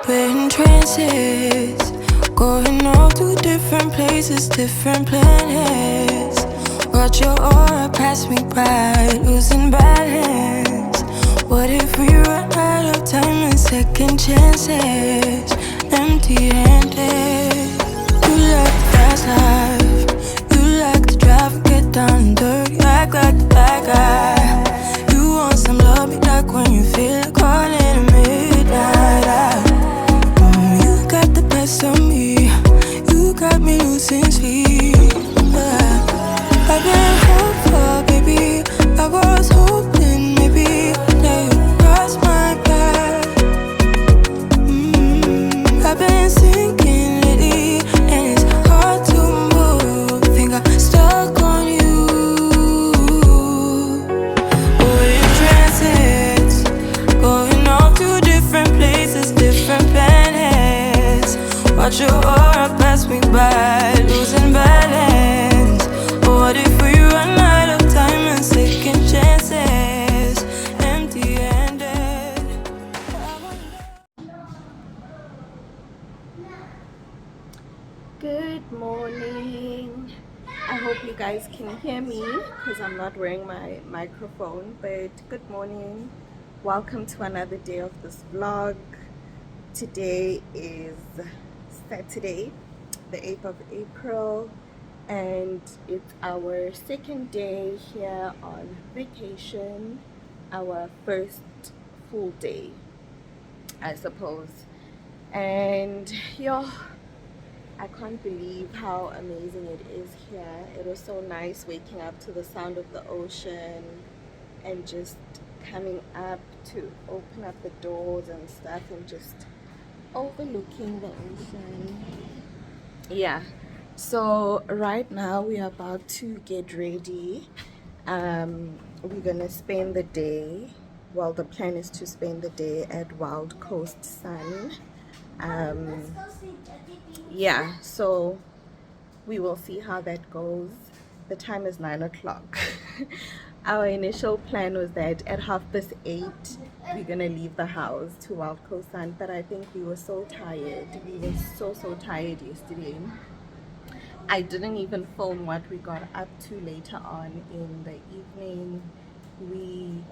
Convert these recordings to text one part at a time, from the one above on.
We're in trances, going off to different places, different planets. Watch your aura pass me by, losing balance. What if we run out of time and second chances? Empty-handed. You like the fast life, you like to drive and get down and dirty, act like the bad guy. You want some love, me like when you feel like calling at midnight. You got the best of me, you got me losing sleep. I've been hopeful, baby, I was hoping maybe that you crossed my path. I've been sinking lately, and it's hard to move. Think I'm stuck on you. We're in transits, going off to different places, different planets. Watch your aura pass me by, losing balance. What if we run out of time and second chances? Empty-handed. Good morning. I hope you guys can hear me because I'm not wearing my microphone, but good morning. Welcome to another day of this vlog. Today is Saturday, the 8th of April, and it's our second day here on vacation, our first full day, I suppose. And yo, I can't believe how amazing it is here. It was so nice waking up to the sound of the ocean and just coming up to open up the doors and stuff and just overlooking the ocean. Yeah, so right now we are about to get ready. We're gonna spend the day, well, the plan is to spend the day at Wild Coast Sun. Yeah, so we will see how that goes. The time is 9 o'clock. Our initial plan was that at 8:30 we're gonna leave the house to Wild Coast Sun, but I think we were so tired. We were so tired yesterday. I didn't even film what we got up to later on in the evening. We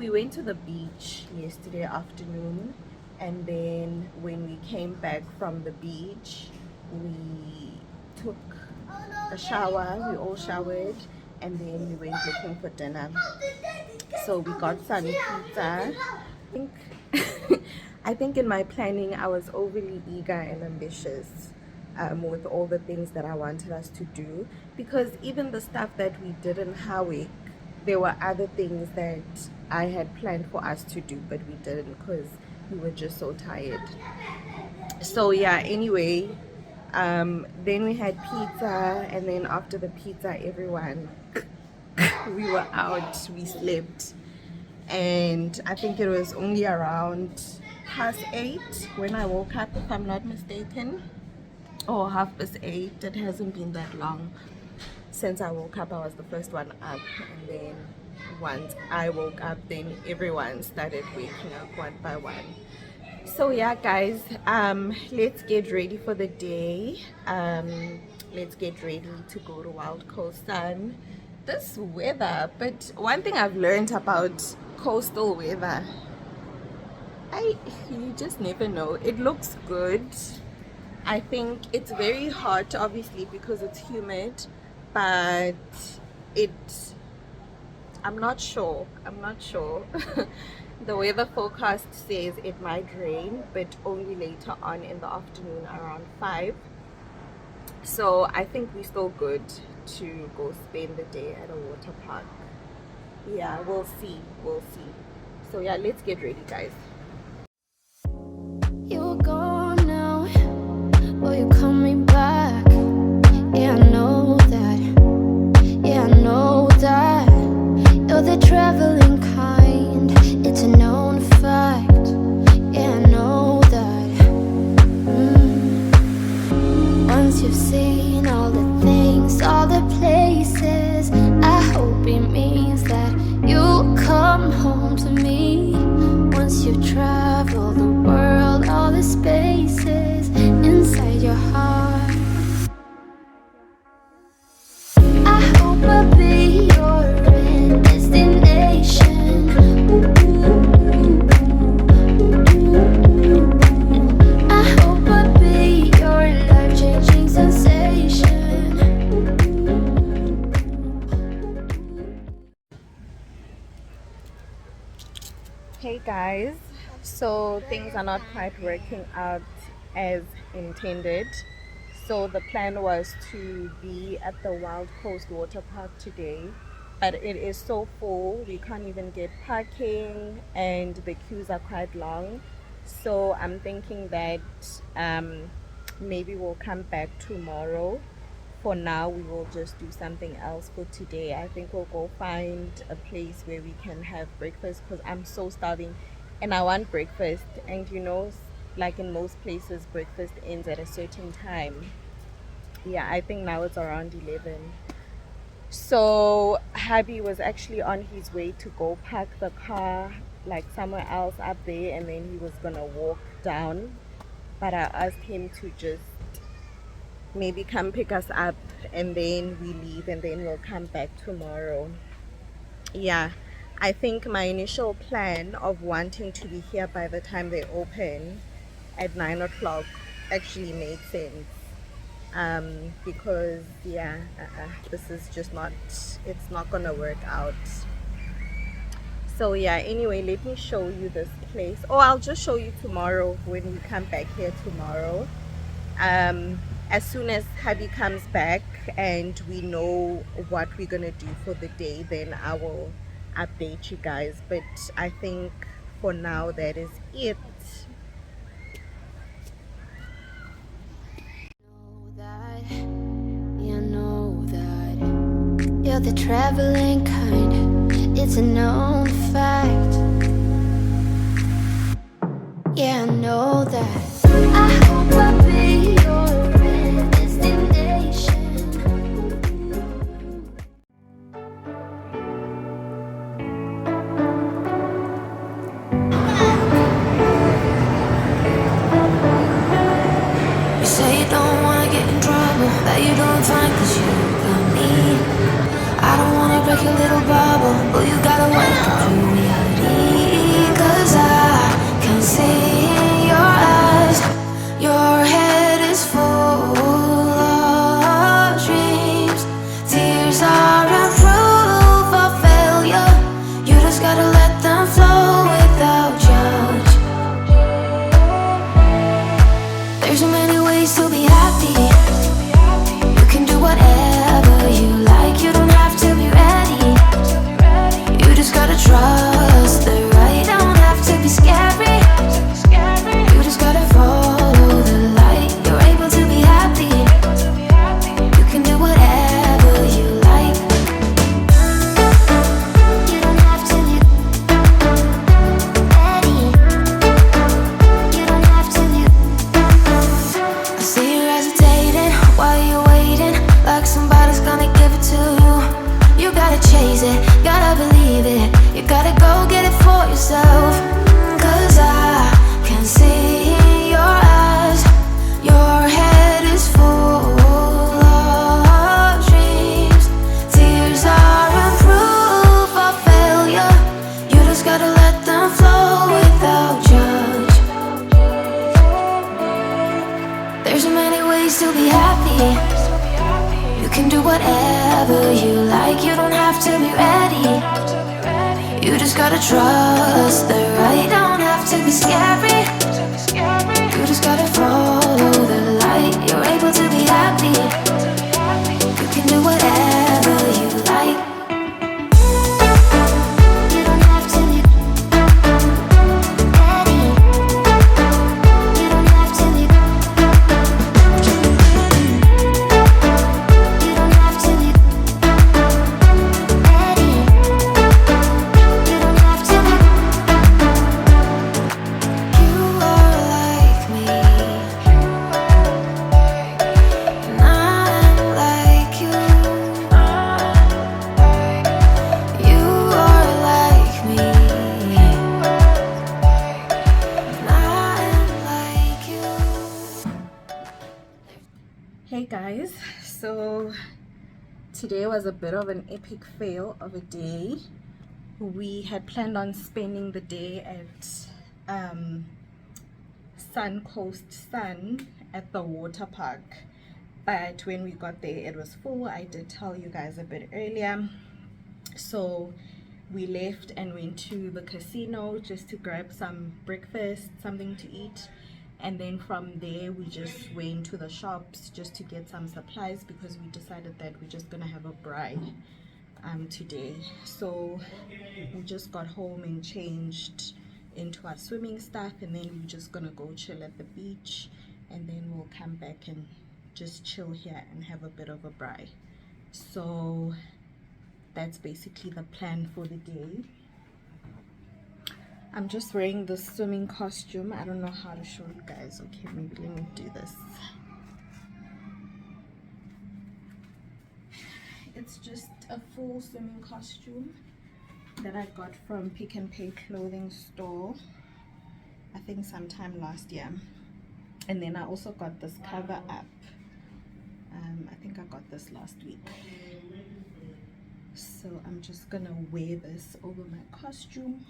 went to the beach yesterday afternoon, and then when we came back from the beach, we took a shower, we all showered, and then we went looking for dinner. So we got some pizza. I think in my planning I was overly eager and ambitious with all the things that I wanted us to do, because even the stuff that we did in Howick, there were other things that I had planned for us to do, but we didn't because we were just so tired. So yeah, anyway, then we had pizza, and then after the pizza, everyone we were out, we slept, and I think it was only around 8:30 when I woke up, if I'm not mistaken, or 8:30. It hasn't been that long since I woke up. I was the first one up, and then once I woke up, then everyone started waking up one by one. So yeah, guys, let's get ready for the day. Let's get ready to go to Wild Coast Sun. This weather, but one thing I've learned about coastal weather, you just never know. It looks good. I think it's very hot, obviously, because it's humid, but I'm not sure. The weather forecast says it might rain, but only later on in the afternoon around 5. So I think we're still good to go spend the day at a water park. Yeah, we'll see. So yeah, let's get ready, guys. You're gone now, will you coming back? Yeah, I know that. Yeah, I know that. You're the traveling kind, it's a known fact. Yeah, I know that. Once you've seen all the things, all the places, I hope it means that you'll come home to me. Once you've traveled the world, all the space guys. So things are not quite working out as intended. So the plan was to be at the Wild Coast Water Park today, but it is so full we can't even get parking and the queues are quite long. So I'm thinking that maybe we'll come back tomorrow. For now we will just do something else for today. I think we'll go find a place where we can have breakfast because I'm so starving and I want breakfast. And you know, like in most places, breakfast ends at a certain time. Yeah, I think now it's around 11. So hubby was actually on his way to go park the car like somewhere else up there, and then he was gonna walk down, but I asked him to just maybe come pick us up and then we leave and then we'll come back tomorrow. Yeah, I think my initial plan of wanting to be here by the time they open at 9 o'clock actually made sense, because yeah, this is just not, it's not gonna work out. So yeah, anyway, let me show you this place. Oh, I'll just show you tomorrow when we come back here tomorrow. As soon as hubby comes back and we know what we're gonna do for the day, then I will update you guys. But I think for now that is it. Yeah, I know that you're the traveling kind. It's a known fact. Yeah, I know that. I hope I'll be your destination. You say you don't wanna get in trouble, that you doing fine cause you got me. I don't wanna break your little bubble, but you gotta wake up to reality. Cause I can see in your eyes, your head is full of dreams. Tears aren't proof of failure, you just gotta let them flow without judge. There's so many ways to be happy. You can do whatever you like. You don't have to be ready. You just gotta trust the right. Don't have to be scary. You just gotta follow the light. You're able to be happy. You can do whatever you like. You don't have to be ready. You don't have to be. I see you hesitating while you're waiting, like somebody's gonna give it to you. You gotta chase it, gotta believe it. You gotta go get it for yourself. Cause I can see in your eyes, your head is full of dreams. Tears aren't proof of failure, you just gotta let them flow without judge. There's so many ways to be happy. You can do whatever you like. You don't have to be ready. You just gotta trust the right. Don't have to be scary. You just gotta follow the light. You're able to be happy. You can do whatever you like. You don't have to be ready. You don't have to be. You don't have to be ready. You don't have to be. You are like me, and I'm like you. You are like me, and I'm like you. Hey guys, so today was a bit of an epic fail of a day. We had planned on spending the day at Sun at the water park, but when we got there it was full. I did tell you guys a bit earlier. So we left and went to the casino just to grab some breakfast, something to eat, and then from there we just went to the shops just to get some supplies because we decided that we're just gonna have a braai today. So we just got home and changed into our swimming stuff, and then we're just gonna go chill at the beach, and then we'll come back and just chill here and have a bit of a braai. So that's basically the plan for the day. I'm just wearing the swimming costume. I don't know how to show it, guys. Okay, maybe let me do this. It's just a full swimming costume that I got from Pick and Pay clothing store, I think sometime last year. And then I also got this cover up. I think I got this last week. So I'm just gonna wear this over my costume.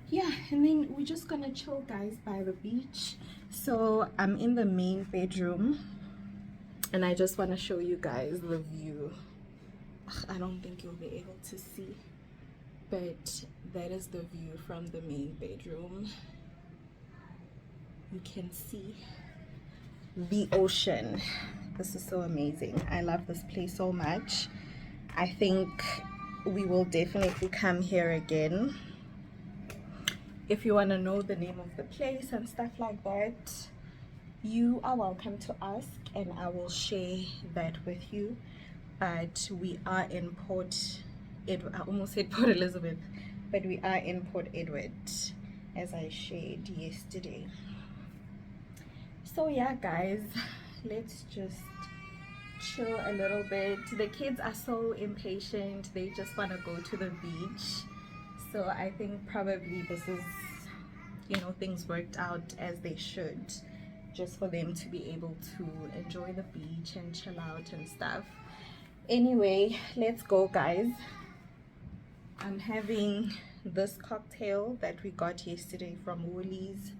Yeah, and then we're just gonna chill, guys, by the beach. So I'm in the main bedroom and I just want to show you guys the view. I don't think you'll be able to see, but that is the view from the main bedroom. You can see the ocean. This is so amazing. I love this place so much. I think we will definitely come here again. If you want to know the name of the place and stuff like that, you are welcome to ask and I will share that with you. But we are in I almost said Port Elizabeth, but we are in Port Edward, as I shared yesterday. So yeah, guys, let's just chill a little bit. The kids are so impatient, they just want to go to the beach. So I think probably this is, you know, things worked out as they should, just for them to be able to enjoy the beach and chill out and stuff. Anyway, let's go, guys. I'm having this cocktail that we got yesterday from Woolies.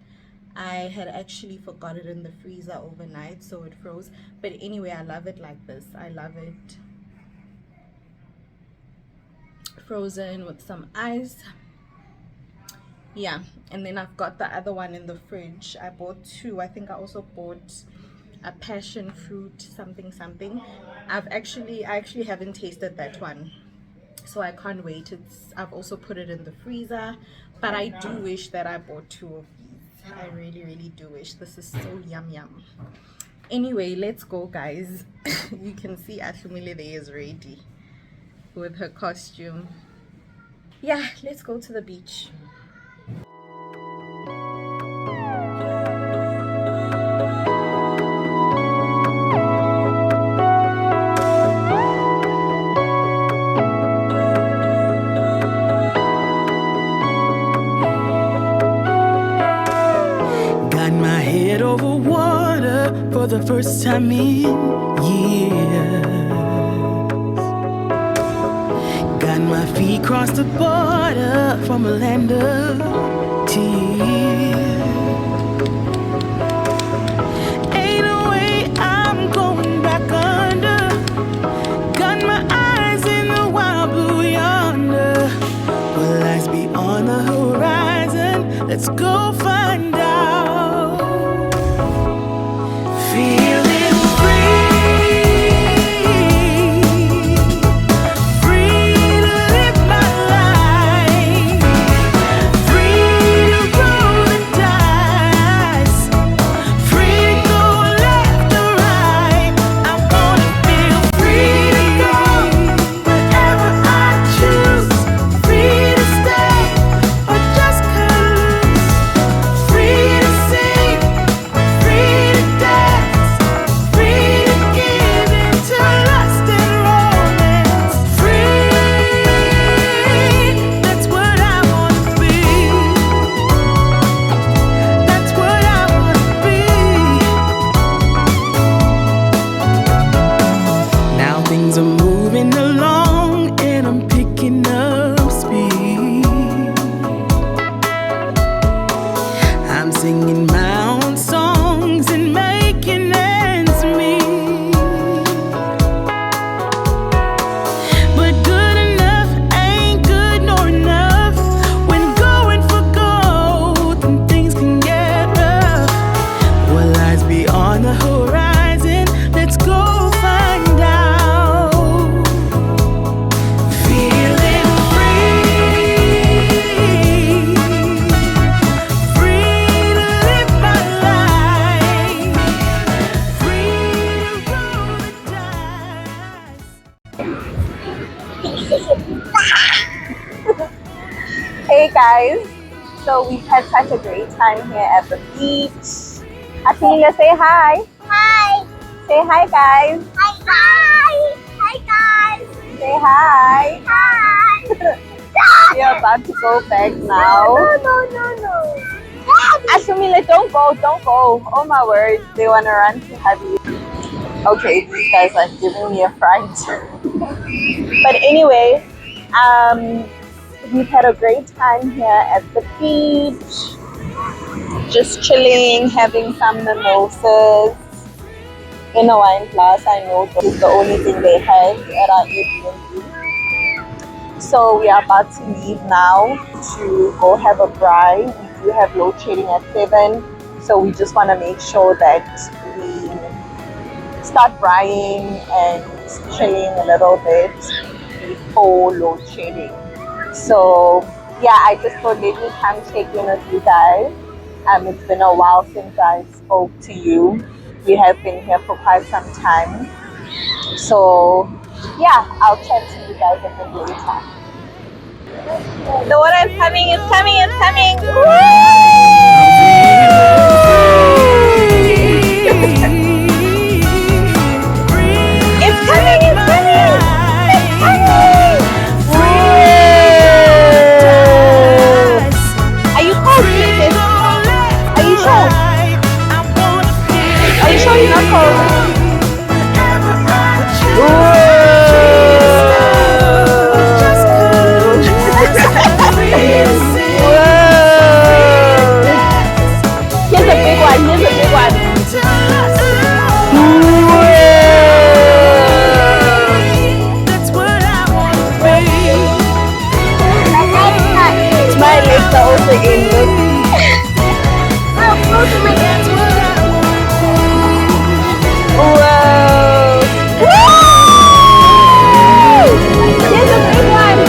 I had actually forgot it in the freezer overnight, so it froze. But anyway, I love it like this. I love it frozen with some ice. Yeah, and then I've got the other one in the fridge. I bought two. I think I also bought a passion fruit something. I actually haven't tasted that one, so I can't wait. I've also put it in the freezer, but I do wish that I bought two of these. I really do wish. This is so yum. Anyway, let's go, guys. You can see Ahlumile there is ready with her costume. Yeah, let's go to the beach. Got my head over water for the first time in years. Got my feet across the border from a land of tears. Ain't no way I'm going back under. Got my eyes in the wild blue yonder. What lies beyond the horizon? Let's go find out. Feeling free, free to live my life, free to roll the dice, free to go left or right. I wanna feel free to go wherever I choose, free to stay or just 'cause, free So we've had such a great time here at the beach. Athena, say hi. Hi. Say hi, guys. Hi guys. Hi guys. Say hi. Hi. We're about to go back now. No. Ashumile, don't go. Oh my word, they want to run to hubby. Okay, these guys are giving me a fright. But anyway, we've had a great time here at the beach. Just chilling, having some mimosas in a wine glass. I know this is the only thing they had at our Airbnb. So we are about to leave now to go have a braai. We do have load shedding at 7, so we just want to make sure that we start braaiing and chilling a little bit before load shedding. So yeah, I just thought let me come check in with you guys. It's been a while since I spoke to you. We have been here for quite some time. So yeah, I'll chat to you guys a bit later. The water is coming, it's coming. It's coming. Are you cold, Princess? Are you sure? Are you sure you're not cold? Here's a big one. My legs are also in. Whoa! Here's a big one.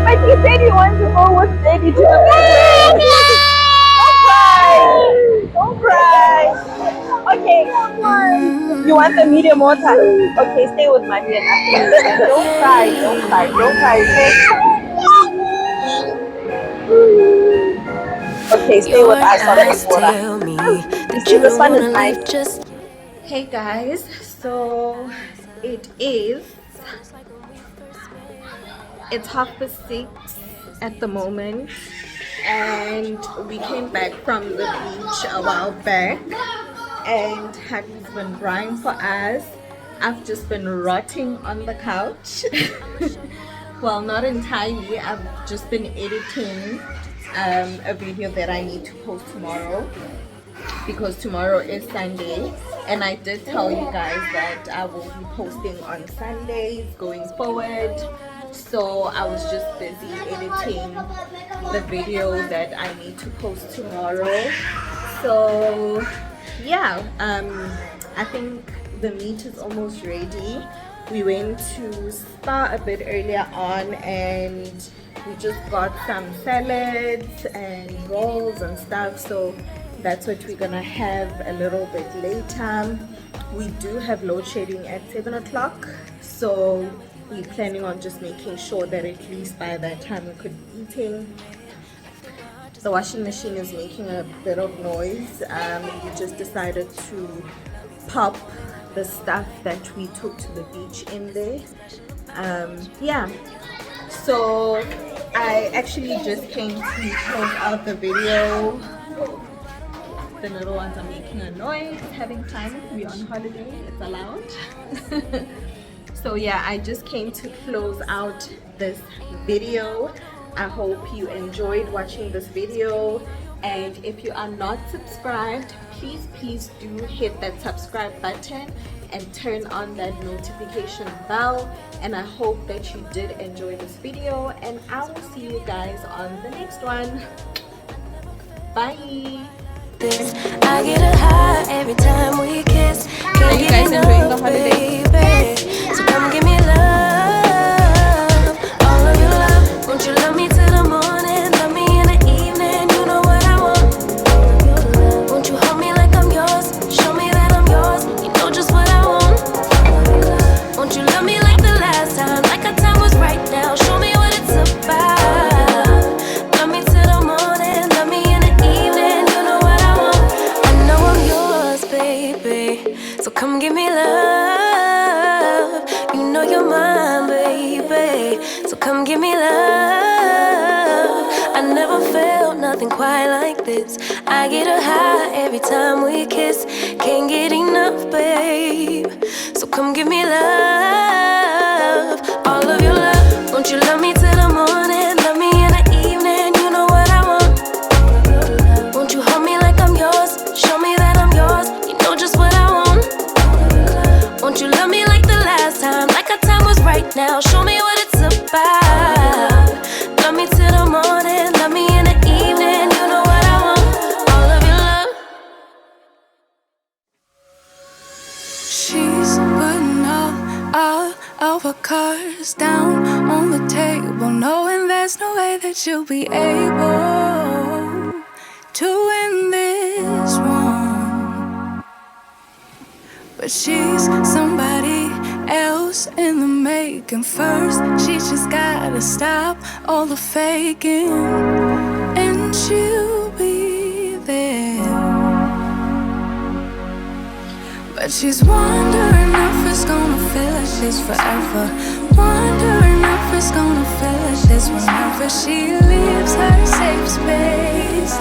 But he said he wants to go with Daddy to the big one. Don't cry. Okay. You want the medium water? Okay, stay with mommy and Auntie. Don't cry. Okay, stay with us on the water. You see, this one is nice. Hey guys, so it's 6:30 at the moment, and we came back from the beach a while back, and Hattie's been braaiing for us. I've just been rotting on the couch. Well, not entirely. I've just been editing a video that I need to post tomorrow, because tomorrow is Sunday, and I did tell you guys that I will be posting on Sundays going forward. So I was just busy editing the video that I need to post tomorrow. So yeah, I think the meat is almost ready. We went to Spa a bit earlier on, and we just got some salads and rolls and stuff, so that's what we're gonna have a little bit later. We do have load shedding at 7 o'clock, so we're planning on just making sure that at least by that time we could be eating. The washing machine is making a bit of noise. We just decided to pop the stuff that we took to the beach in there. Yeah, so I actually just came to close out the video. The little ones are making a noise, having fun. We're on holiday, it's allowed. So yeah, I just came to close out this video. I hope you enjoyed watching this video, and if you are not subscribed, please do hit that subscribe button and turn on that notification bell. And I hope that you did enjoy this video, and I will see you guys on the next one. Bye. I get a high every time we kiss. Are you guys enjoying the holiday? Baby, so come give me love, all of your love. Won't you love me till the morning, love me in the evening? You know what I want. Won't you hold me like I'm yours, show me that I'm yours? You know just what I want. Won't you love me like the last time? you're mine, baby. So come give me love. I never felt nothing quite like this. I get a high every time we kiss. Can't get enough, babe. So come give me love. All of your love. Won't you love me till the morning? Love me in the evening. You know what I want. Won't you hold me like I'm yours? Show me that I'm yours. You know just what I want. Won't you love me like the last time? Like our time was right now. Show me what it's about. Love me till the morning. Love me in the evening. You know what I want. All of your love. She's putting all of her cards down on the table, knowing there's no way that you'll be able to win this one. But she's somebody else in the making. First, she just gotta stop all the faking, and she'll be there. But she's wondering if it's gonna feel like this forever. Wondering if it's gonna feel like this whenever she leaves her safe space.